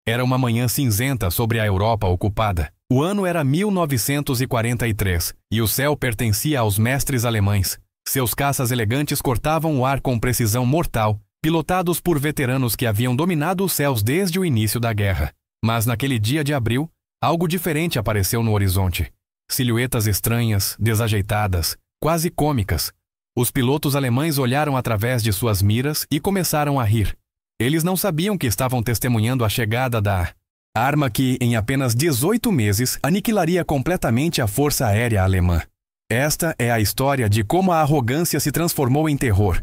Era uma manhã cinzenta sobre a Europa ocupada. O ano era 1943 e o céu pertencia aos mestres alemães. Seus caças elegantes cortavam o ar com precisão mortal, pilotados por veteranos que haviam dominado os céus desde o início da guerra. Mas naquele dia de abril, algo diferente apareceu no horizonte. Silhuetas estranhas, desajeitadas, quase cômicas. Os pilotos alemães olharam através de suas miras e começaram a rir. Eles não sabiam que estavam testemunhando a chegada da arma que, em apenas 18 meses, aniquilaria completamente a força aérea alemã. Esta é a história de como a arrogância se transformou em terror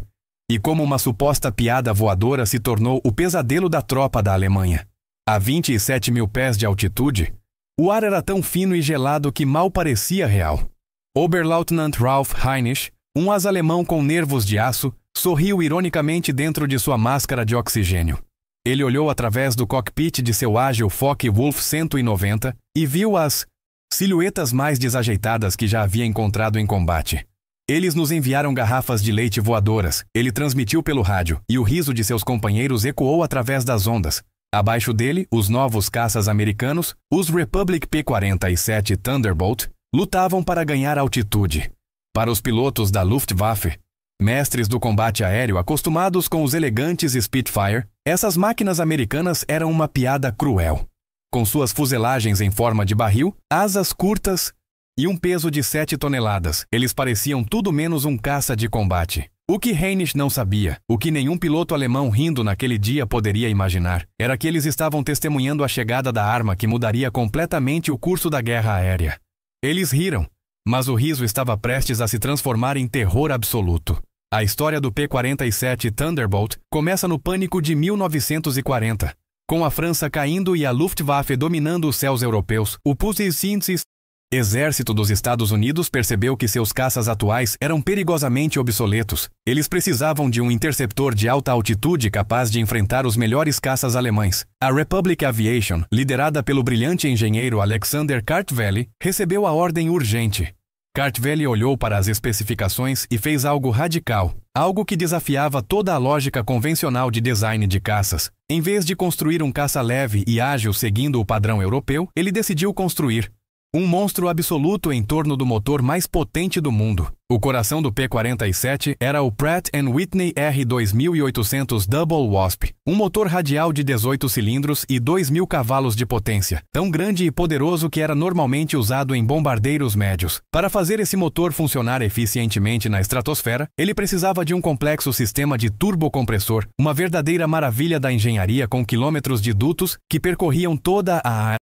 e como uma suposta piada voadora se tornou o pesadelo da tropa da Alemanha. A 27 mil pés de altitude, o ar era tão fino e gelado que mal parecia real. Oberleutnant Ralph Heinrich, um asa-alemão com nervos de aço, sorriu ironicamente dentro de sua máscara de oxigênio. Ele olhou através do cockpit de seu ágil Focke-Wulf 190 e viu as silhuetas mais desajeitadas que já havia encontrado em combate. Eles nos enviaram garrafas de leite voadoras, ele transmitiu pelo rádio, e o riso de seus companheiros ecoou através das ondas. Abaixo dele, os novos caças americanos, os Republic P-47 Thunderbolt, lutavam para ganhar altitude. Para os pilotos da Luftwaffe, mestres do combate aéreo acostumados com os elegantes Spitfire, essas máquinas americanas eram uma piada cruel. Com suas fuselagens em forma de barril, asas curtas e um peso de 7 toneladas, eles pareciam tudo menos um caça de combate. O que Heinrich não sabia, o que nenhum piloto alemão rindo naquele dia poderia imaginar, era que eles estavam testemunhando a chegada da arma que mudaria completamente o curso da guerra aérea. Eles riram, mas o riso estava prestes a se transformar em terror absoluto. A história do P-47 Thunderbolt começa no pânico de 1940. Com a França caindo e a Luftwaffe dominando os céus europeus, o Bundesdienst Exército dos Estados Unidos percebeu que seus caças atuais eram perigosamente obsoletos. Eles precisavam de um interceptor de alta altitude capaz de enfrentar os melhores caças alemães. A Republic Aviation, liderada pelo brilhante engenheiro Alexander Kartveli, recebeu a ordem urgente. Kartveli olhou para as especificações e fez algo radical, algo que desafiava toda a lógica convencional de design de caças. Em vez de construir um caça leve e ágil seguindo o padrão europeu, ele decidiu construir um monstro absoluto em torno do motor mais potente do mundo. O coração do P-47 era o Pratt & Whitney R2800 Double Wasp, um motor radial de 18 cilindros e 2.000 cavalos de potência, tão grande e poderoso que era normalmente usado em bombardeiros médios. Para fazer esse motor funcionar eficientemente na estratosfera, ele precisava de um complexo sistema de turbocompressor, uma verdadeira maravilha da engenharia com quilômetros de dutos que percorriam toda a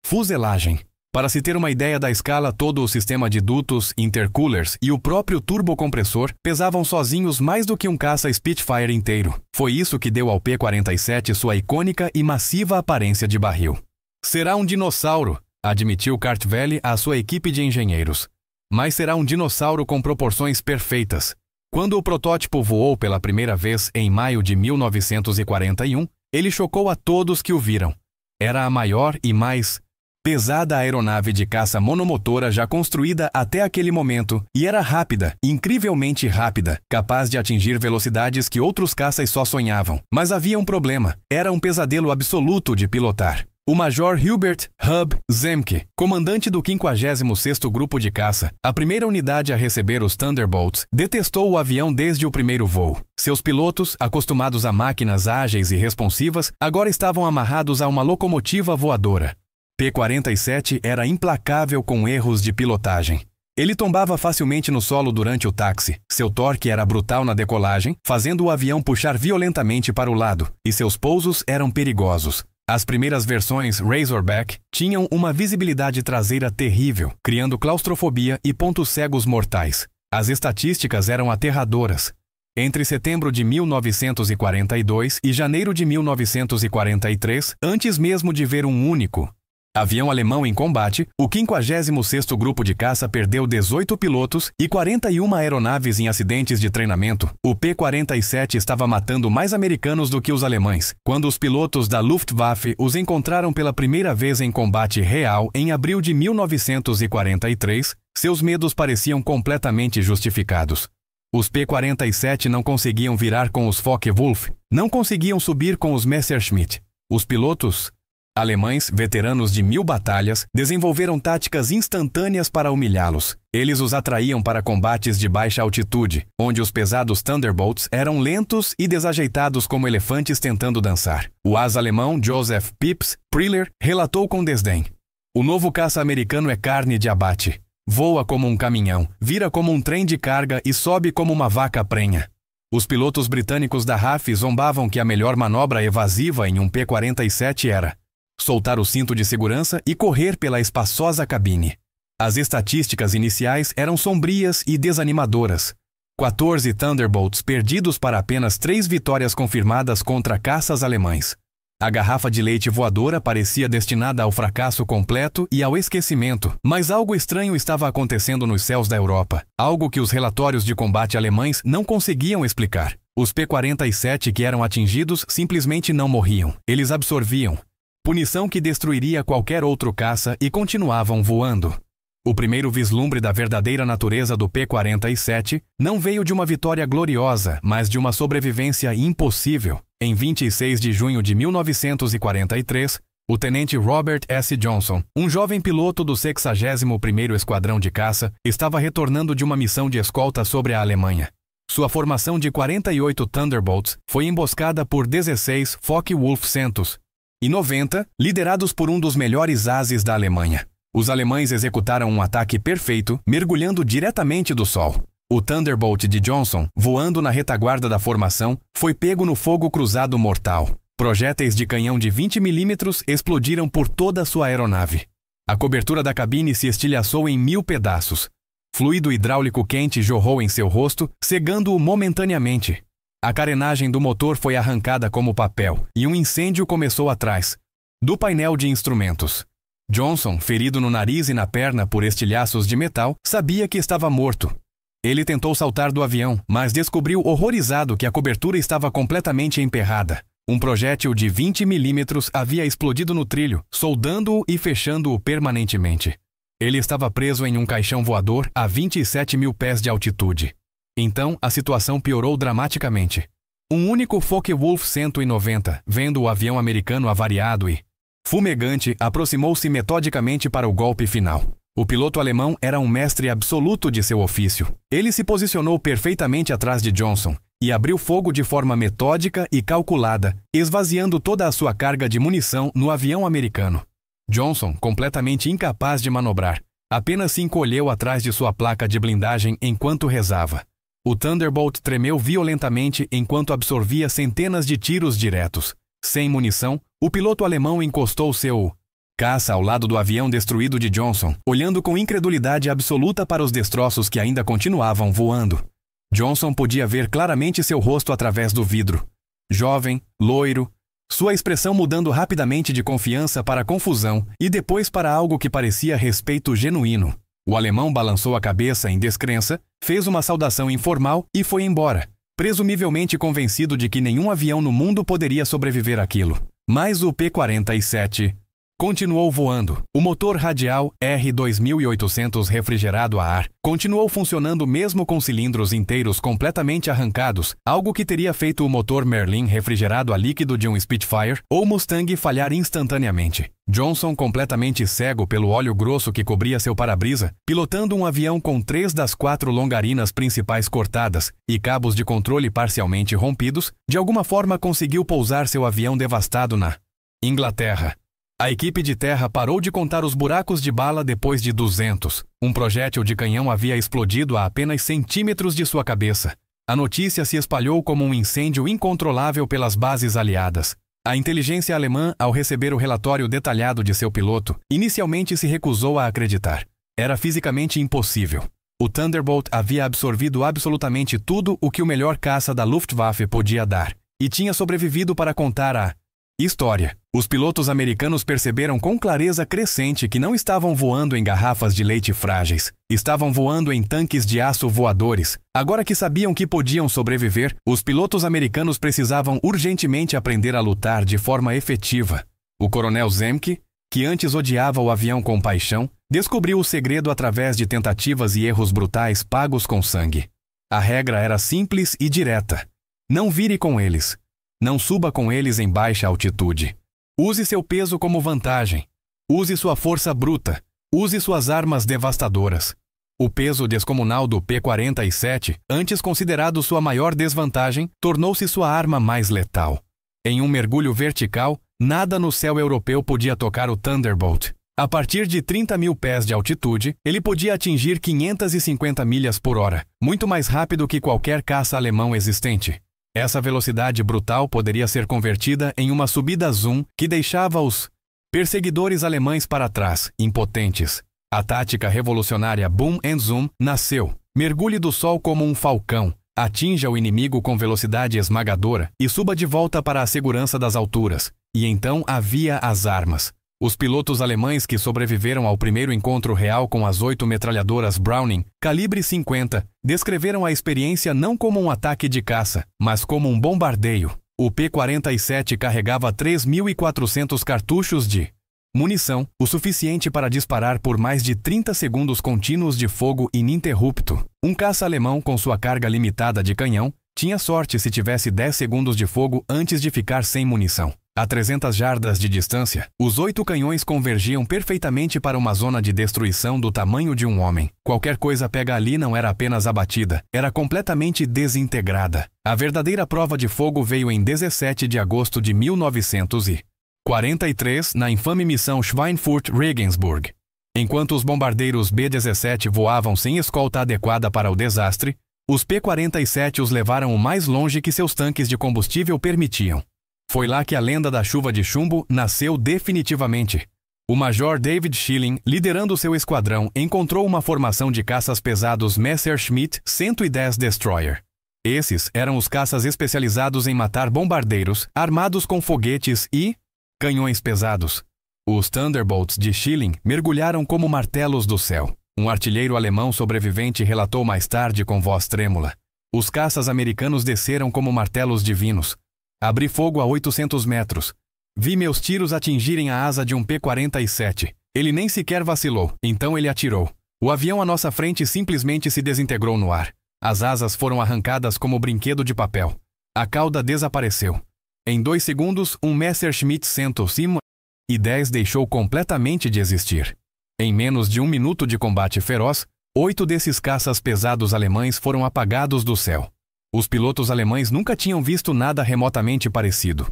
fuselagem. Para se ter uma ideia da escala, todo o sistema de dutos, intercoolers e o próprio turbocompressor pesavam sozinhos mais do que um caça Spitfire inteiro. Foi isso que deu ao P-47 sua icônica e massiva aparência de barril. Será um dinossauro, admitiu Kartveli à sua equipe de engenheiros. Mas será um dinossauro com proporções perfeitas. Quando o protótipo voou pela primeira vez em maio de 1941, ele chocou a todos que o viram. Era a maior e mais pesada aeronave de caça monomotora já construída até aquele momento, e era rápida, incrivelmente rápida, capaz de atingir velocidades que outros caças só sonhavam. Mas havia um problema, era um pesadelo absoluto de pilotar. O Major Hubert Hub Zemke, comandante do 56º Grupo de Caça, a primeira unidade a receber os Thunderbolts, detestou o avião desde o primeiro voo. Seus pilotos, acostumados a máquinas ágeis e responsivas, agora estavam amarrados a uma locomotiva voadora. P-47 era implacável com erros de pilotagem. Ele tombava facilmente no solo durante o táxi, seu torque era brutal na decolagem, fazendo o avião puxar violentamente para o lado, e seus pousos eram perigosos. As primeiras versões Razorback tinham uma visibilidade traseira terrível, criando claustrofobia e pontos cegos mortais. As estatísticas eram aterradoras. Entre setembro de 1942 e janeiro de 1943, antes mesmo de ver um único avião alemão em combate, o 56º Grupo de Caça perdeu 18 pilotos e 41 aeronaves em acidentes de treinamento. O P-47 estava matando mais americanos do que os alemães. Quando os pilotos da Luftwaffe os encontraram pela primeira vez em combate real em abril de 1943, seus medos pareciam completamente justificados. Os P-47 não conseguiam virar com os Focke-Wulf, não conseguiam subir com os Messerschmitt. Os pilotos Alemães, veteranos de 1000 batalhas, desenvolveram táticas instantâneas para humilhá-los. Eles os atraíam para combates de baixa altitude, onde os pesados Thunderbolts eram lentos e desajeitados como elefantes tentando dançar. O asa alemão Joseph Pepys Priller relatou com desdém: "O novo caça americano é carne de abate. Voa como um caminhão, vira como um trem de carga e sobe como uma vaca prenha." Os pilotos britânicos da RAF zombavam que a melhor manobra evasiva em um P-47 era soltar o cinto de segurança e correr pela espaçosa cabine. As estatísticas iniciais eram sombrias e desanimadoras. 14 Thunderbolts perdidos para apenas 3 vitórias confirmadas contra caças alemães. A garrafa de leite voadora parecia destinada ao fracasso completo e ao esquecimento, mas algo estranho estava acontecendo nos céus da Europa, algo que os relatórios de combate alemães não conseguiam explicar. Os P-47 que eram atingidos simplesmente não morriam, eles absorviam punição que destruiria qualquer outro caça e continuavam voando. O primeiro vislumbre da verdadeira natureza do P-47 não veio de uma vitória gloriosa, mas de uma sobrevivência impossível. Em 26 de junho de 1943, o tenente Robert S. Johnson, um jovem piloto do 61º Esquadrão de Caça, estava retornando de uma missão de escolta sobre a Alemanha. Sua formação de 48 Thunderbolts foi emboscada por 16 Focke-Wulf 190, liderados por um dos melhores ases da Alemanha. Os alemães executaram um ataque perfeito, mergulhando diretamente do sol. O Thunderbolt de Johnson, voando na retaguarda da formação, foi pego no fogo cruzado mortal. Projéteis de canhão de 20 mm explodiram por toda a sua aeronave. A cobertura da cabine se estilhaçou em 1000 pedaços. Fluido hidráulico quente jorrou em seu rosto, cegando-o momentaneamente. A carenagem do motor foi arrancada como papel, e um incêndio começou atrás do painel de instrumentos. Johnson, ferido no nariz e na perna por estilhaços de metal, sabia que estava morto. Ele tentou saltar do avião, mas descobriu horrorizado que a cobertura estava completamente emperrada. Um projétil de 20 mm havia explodido no trilho, soldando-o e fechando-o permanentemente. Ele estava preso em um caixão voador a 27.000 pés de altitude. Então, a situação piorou dramaticamente. Um único Focke-Wulf 190, vendo o avião americano avariado e fumegante, aproximou-se metodicamente para o golpe final. O piloto alemão era um mestre absoluto de seu ofício. Ele se posicionou perfeitamente atrás de Johnson e abriu fogo de forma metódica e calculada, esvaziando toda a sua carga de munição no avião americano. Johnson, completamente incapaz de manobrar, apenas se encolheu atrás de sua placa de blindagem enquanto rezava. O Thunderbolt tremeu violentamente enquanto absorvia centenas de tiros diretos. Sem munição, o piloto alemão encostou seu caça ao lado do avião destruído de Johnson, olhando com incredulidade absoluta para os destroços que ainda continuavam voando. Johnson podia ver claramente seu rosto através do vidro. Jovem, loiro, sua expressão mudando rapidamente de confiança para confusão e depois para algo que parecia respeito genuíno. O alemão balançou a cabeça em descrença, fez uma saudação informal e foi embora, presumivelmente convencido de que nenhum avião no mundo poderia sobreviver àquilo. Mas o P-47 continuou voando. O motor radial R2800 refrigerado a ar continuou funcionando mesmo com cilindros inteiros completamente arrancados, algo que teria feito o motor Merlin refrigerado a líquido de um Spitfire ou Mustang falhar instantaneamente. Johnson, completamente cego pelo óleo grosso que cobria seu para-brisa, pilotando um avião com 3 das 4 longarinas principais cortadas e cabos de controle parcialmente rompidos, de alguma forma conseguiu pousar seu avião devastado na Inglaterra. A equipe de terra parou de contar os buracos de bala depois de 200. Um projétil de canhão havia explodido a apenas centímetros de sua cabeça. A notícia se espalhou como um incêndio incontrolável pelas bases aliadas. A inteligência alemã, ao receber o relatório detalhado de seu piloto, inicialmente se recusou a acreditar. Era fisicamente impossível. O Thunderbolt havia absorvido absolutamente tudo o que o melhor caça da Luftwaffe podia dar, e tinha sobrevivido para contar a história. Os pilotos americanos perceberam com clareza crescente que não estavam voando em garrafas de leite frágeis. Estavam voando em tanques de aço voadores. Agora que sabiam que podiam sobreviver, os pilotos americanos precisavam urgentemente aprender a lutar de forma efetiva. O coronel Zemke, que antes odiava o avião com paixão, descobriu o segredo através de tentativas e erros brutais pagos com sangue. A regra era simples e direta. Não vire com eles. Não suba com eles em baixa altitude. Use seu peso como vantagem. Use sua força bruta. Use suas armas devastadoras. O peso descomunal do P-47, antes considerado sua maior desvantagem, tornou-se sua arma mais letal. Em um mergulho vertical, nada no céu europeu podia tocar o Thunderbolt. A partir de 30 mil pés de altitude, ele podia atingir 550 milhas por hora, muito mais rápido que qualquer caça alemão existente. Essa velocidade brutal poderia ser convertida em uma subida zoom que deixava os perseguidores alemães para trás, impotentes. A tática revolucionária Boom and Zoom nasceu. Mergulhe do sol como um falcão, atinja o inimigo com velocidade esmagadora e suba de volta para a segurança das alturas. E então havia as armas. Os pilotos alemães que sobreviveram ao primeiro encontro real com as 8 metralhadoras Browning, calibre 50, descreveram a experiência não como um ataque de caça, mas como um bombardeio. O P-47 carregava 3.400 cartuchos de munição, o suficiente para disparar por mais de 30 segundos contínuos de fogo ininterrupto. Um caça alemão com sua carga limitada de canhão tinha sorte se tivesse 10 segundos de fogo antes de ficar sem munição. A 300 jardas de distância, os 8 canhões convergiam perfeitamente para uma zona de destruição do tamanho de um homem. Qualquer coisa pega ali não era apenas abatida, era completamente desintegrada. A verdadeira prova de fogo veio em 17 de agosto de 1943, na infame missão Schweinfurt-Regensburg. Enquanto os bombardeiros B-17 voavam sem escolta adequada para o desastre, os P-47 os levaram o mais longe que seus tanques de combustível permitiam. Foi lá que a lenda da chuva de chumbo nasceu definitivamente. O Major David Schilling, liderando seu esquadrão, encontrou uma formação de caças pesados Messerschmitt 110 Destroyer. Esses eram os caças especializados em matar bombardeiros, armados com foguetes e canhões pesados. Os Thunderbolts de Schilling mergulharam como martelos do céu. Um artilheiro alemão sobrevivente relatou mais tarde com voz trêmula. Os caças americanos desceram como martelos divinos. Abri fogo a 800 metros. Vi meus tiros atingirem a asa de um P-47. Ele nem sequer vacilou, então ele atirou. O avião à nossa frente simplesmente se desintegrou no ar. As asas foram arrancadas como brinquedo de papel. A cauda desapareceu. Em 2 segundos, um Messerschmitt 110 deixou completamente de existir. Em menos de 1 minuto de combate feroz, 8 desses caças pesados alemães foram apagados do céu. Os pilotos alemães nunca tinham visto nada remotamente parecido.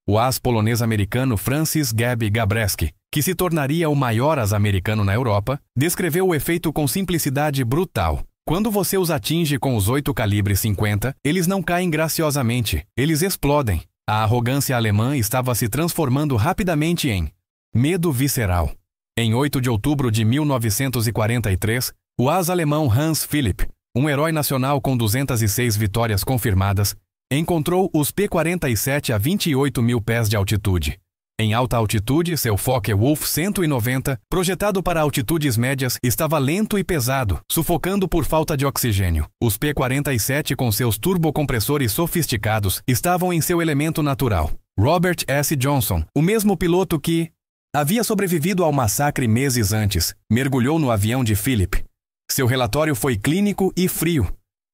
O as polonês-americano Francis Gabi Gabreski, que se tornaria o maior as americano na Europa, descreveu o efeito com simplicidade brutal. Quando você os atinge com os 8 calibre 50, eles não caem graciosamente, eles explodem. A arrogância alemã estava se transformando rapidamente em medo visceral. Em 8 de outubro de 1943, o as alemão Hans Philipp, um herói nacional com 206 vitórias confirmadas, encontrou os P-47 a 28 mil pés de altitude. Em alta altitude, seu Focke-Wulf 190, projetado para altitudes médias, estava lento e pesado, sufocando por falta de oxigênio. Os P-47, com seus turbocompressores sofisticados, estavam em seu elemento natural. Robert S. Johnson, o mesmo piloto que havia sobrevivido ao massacre meses antes, mergulhou no avião de Philipp. Seu relatório foi clínico e frio.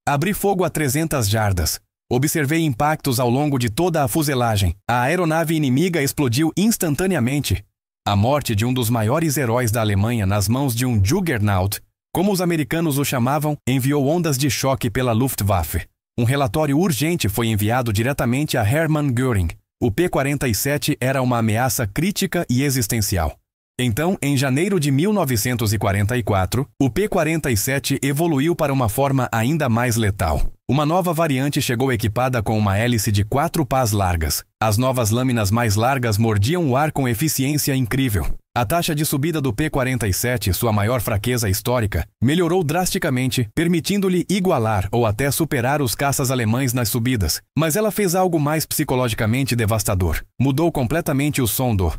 Abri fogo a 300 jardas. Observei impactos ao longo de toda a fuselagem. A aeronave inimiga explodiu instantaneamente. A morte de um dos maiores heróis da Alemanha nas mãos de um Juggernaut, como os americanos o chamavam, enviou ondas de choque pela Luftwaffe. Um relatório urgente foi enviado diretamente a Hermann Göring. O P-47 era uma ameaça crítica e existencial. Então, em janeiro de 1944, o P-47 evoluiu para uma forma ainda mais letal. Uma nova variante chegou equipada com uma hélice de 4 pás largas. As novas lâminas mais largas mordiam o ar com eficiência incrível. A taxa de subida do P-47, sua maior fraqueza histórica, melhorou drasticamente, permitindo-lhe igualar ou até superar os caças alemães nas subidas. Mas ela fez algo mais psicologicamente devastador. Mudou completamente o som do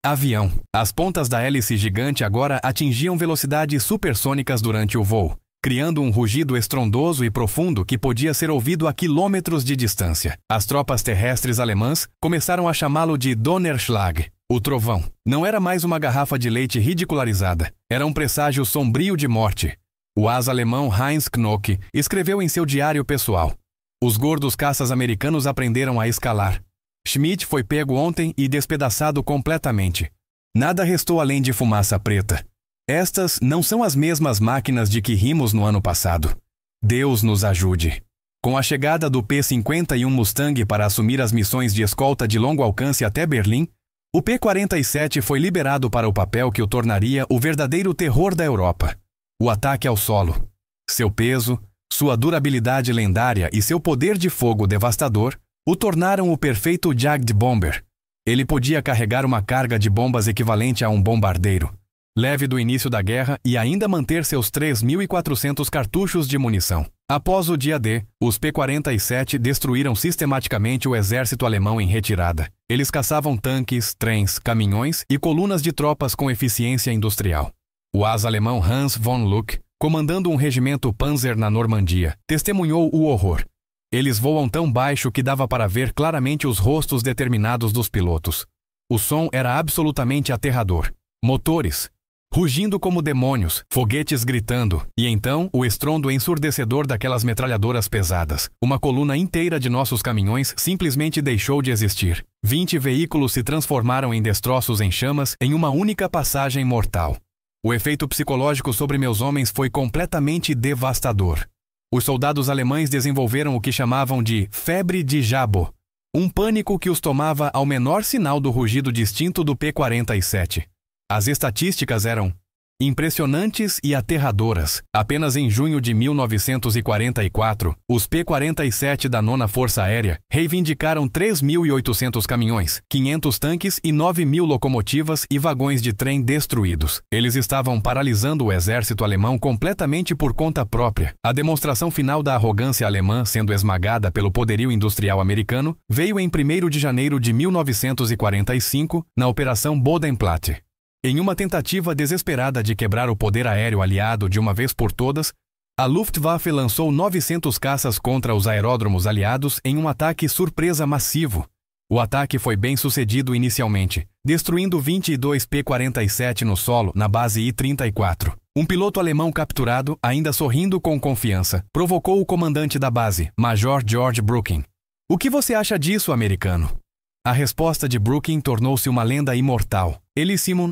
avião. As pontas da hélice gigante agora atingiam velocidades supersônicas durante o voo, criando um rugido estrondoso e profundo que podia ser ouvido a quilômetros de distância. As tropas terrestres alemãs começaram a chamá-lo de Donnerschlag, o trovão. Não era mais uma garrafa de leite ridicularizada, era um presságio sombrio de morte. O as alemão Heinz Knock escreveu em seu diário pessoal: "Os gordos caças americanos aprenderam a escalar. Schmidt foi pego ontem e despedaçado completamente. Nada restou além de fumaça preta. Estas não são as mesmas máquinas de que rimos no ano passado. Deus nos ajude. Com a chegada do P-51 Mustang para assumir as missões de escolta de longo alcance até Berlim, o P-47 foi liberado para o papel que o tornaria o verdadeiro terror da Europa. O ataque ao solo. Seu peso, sua durabilidade lendária e seu poder de fogo devastador o tornaram o perfeito Jagd Bomber. Ele podia carregar uma carga de bombas equivalente a um bombardeiro, leve do início da guerra e ainda manter seus 3.400 cartuchos de munição. Após o dia D, os P-47 destruíram sistematicamente o exército alemão em retirada. Eles caçavam tanques, trens, caminhões e colunas de tropas com eficiência industrial. O asa alemão Hans von Luck, comandando um regimento Panzer na Normandia, testemunhou o horror. Eles voam tão baixo que dava para ver claramente os rostos determinados dos pilotos. O som era absolutamente aterrador. Motores rugindo como demônios, foguetes gritando, e então o estrondo ensurdecedor daquelas metralhadoras pesadas. Uma coluna inteira de nossos caminhões simplesmente deixou de existir. 20 veículos se transformaram em destroços em chamas em uma única passagem mortal. O efeito psicológico sobre meus homens foi completamente devastador. Os soldados alemães desenvolveram o que chamavam de febre de Jabo, um pânico que os tomava ao menor sinal do rugido distinto do P-47. As estatísticas eram impressionantes e aterradoras. Apenas em junho de 1944, os P-47 da 9ª Força Aérea reivindicaram 3.800 caminhões, 500 tanques e 9.000 locomotivas e vagões de trem destruídos. Eles estavam paralisando o exército alemão completamente por conta própria. A demonstração final da arrogância alemã sendo esmagada pelo poderio industrial americano veio em 1º de janeiro de 1945, na Operação Bodenplatte. Em uma tentativa desesperada de quebrar o poder aéreo aliado de uma vez por todas, a Luftwaffe lançou 900 caças contra os aeródromos aliados em um ataque surpresa massivo. O ataque foi bem sucedido inicialmente, destruindo 22 P-47 no solo na base I-34. Um piloto alemão capturado, ainda sorrindo com confiança, provocou o comandante da base, Major George Brooking. "O que você acha disso, americano?" A resposta de Brooking tornou-se uma lenda imortal. Ele Simon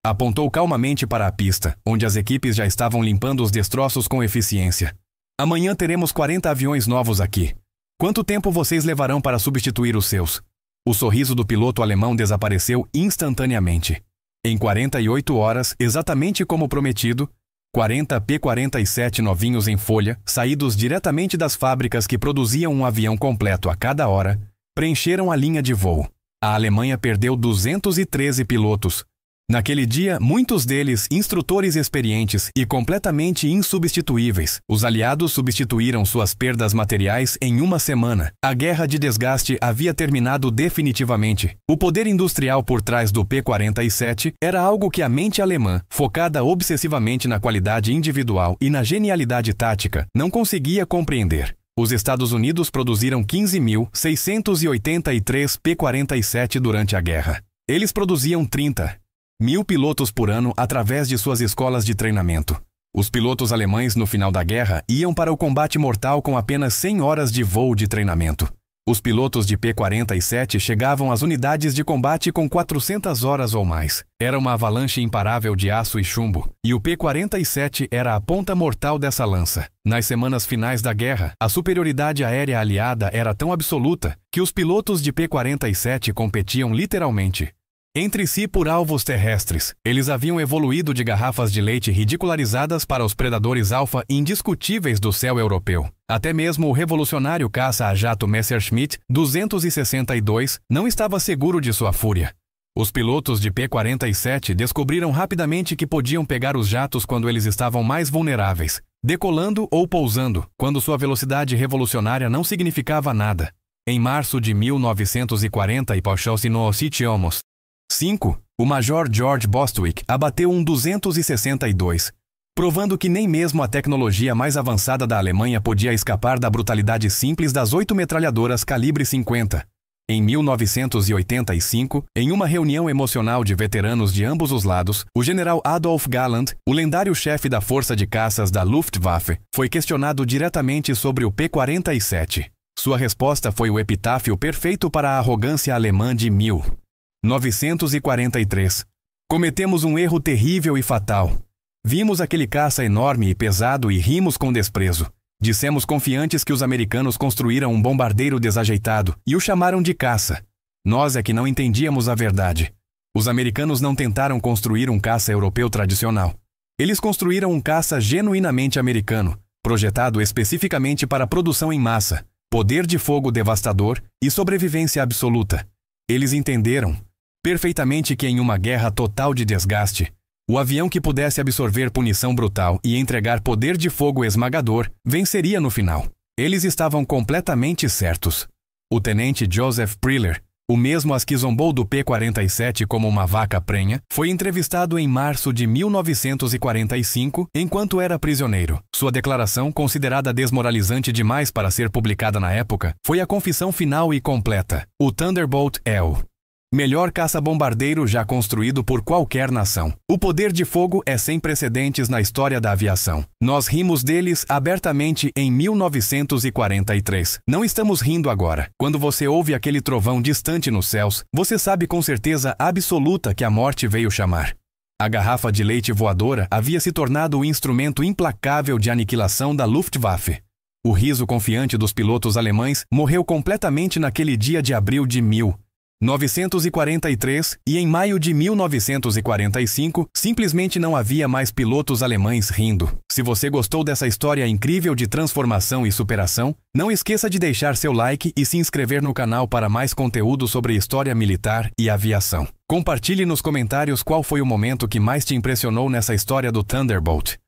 apontou calmamente para a pista, onde as equipes já estavam limpando os destroços com eficiência. "Amanhã teremos 40 aviões novos aqui. Quanto tempo vocês levarão para substituir os seus?" O sorriso do piloto alemão desapareceu instantaneamente. Em 48 horas, exatamente como prometido, 40 P-47 novinhos em folha, saídos diretamente das fábricas que produziam um avião completo a cada hora, preencheram a linha de voo. A Alemanha perdeu 213 pilotos. Naquele dia, muitos deles instrutores experientes e completamente insubstituíveis. Os aliados substituíram suas perdas materiais em uma semana. A guerra de desgaste havia terminado definitivamente. O poder industrial por trás do P-47 era algo que a mente alemã, focada obsessivamente na qualidade individual e na genialidade tática, não conseguia compreender. Os Estados Unidos produziram 15.683 P-47 durante a guerra. Eles produziam 30.000 pilotos por ano através de suas escolas de treinamento. Os pilotos alemães no final da guerra iam para o combate mortal com apenas 100 horas de voo de treinamento. Os pilotos de P-47 chegavam às unidades de combate com 400 horas ou mais. Era uma avalanche imparável de aço e chumbo, e o P-47 era a ponta mortal dessa lança. Nas semanas finais da guerra, a superioridade aérea aliada era tão absoluta que os pilotos de P-47 competiam literalmente entre si por alvos terrestres. Eles haviam evoluído de garrafas de leite ridicularizadas para os predadores alfa indiscutíveis do céu europeu. Até mesmo o revolucionário caça a jato Messerschmitt 262 não estava seguro de sua fúria. Os pilotos de P-47 descobriram rapidamente que podiam pegar os jatos quando eles estavam mais vulneráveis, decolando ou pousando, quando sua velocidade revolucionária não significava nada. Em março de 1940, e Pochowski-no-Sitiomos 5, o Major George Bostwick abateu um 262, provando que nem mesmo a tecnologia mais avançada da Alemanha podia escapar da brutalidade simples das 8 metralhadoras calibre 50. Em 1985, em uma reunião emocional de veteranos de ambos os lados, o general Adolf Galland, o lendário chefe da força de caças da Luftwaffe, foi questionado diretamente sobre o P-47. Sua resposta foi o epitáfio perfeito para a arrogância alemã de 1943. Cometemos um erro terrível e fatal. Vimos aquele caça enorme e pesado e rimos com desprezo. Dissemos confiantes que os americanos construíram um bombardeiro desajeitado e o chamaram de caça. Nós é que não entendíamos a verdade. Os americanos não tentaram construir um caça europeu tradicional. Eles construíram um caça genuinamente americano, projetado especificamente para produção em massa, poder de fogo devastador e sobrevivência absoluta. Eles entenderam perfeitamente que em uma guerra total de desgaste, o avião que pudesse absorver punição brutal e entregar poder de fogo esmagador venceria no final. Eles estavam completamente certos. O tenente Joseph Priller, o mesmo as que zombou do P-47 como uma vaca prenha, foi entrevistado em março de 1945 enquanto era prisioneiro. Sua declaração, considerada desmoralizante demais para ser publicada na época, foi a confissão final e completa. O Thunderbolt é o melhor caça-bombardeiro já construído por qualquer nação. O poder de fogo é sem precedentes na história da aviação. Nós rimos deles abertamente em 1943. Não estamos rindo agora. Quando você ouve aquele trovão distante nos céus, você sabe com certeza absoluta que a morte veio chamar. A garrafa de leite voadora havia se tornado o instrumento implacável de aniquilação da Luftwaffe. O riso confiante dos pilotos alemães morreu completamente naquele dia de abril de 1943 e em maio de 1945, simplesmente não havia mais pilotos alemães rindo. Se você gostou dessa história incrível de transformação e superação, não esqueça de deixar seu like e se inscrever no canal para mais conteúdo sobre história militar e aviação. Compartilhe nos comentários qual foi o momento que mais te impressionou nessa história do Thunderbolt.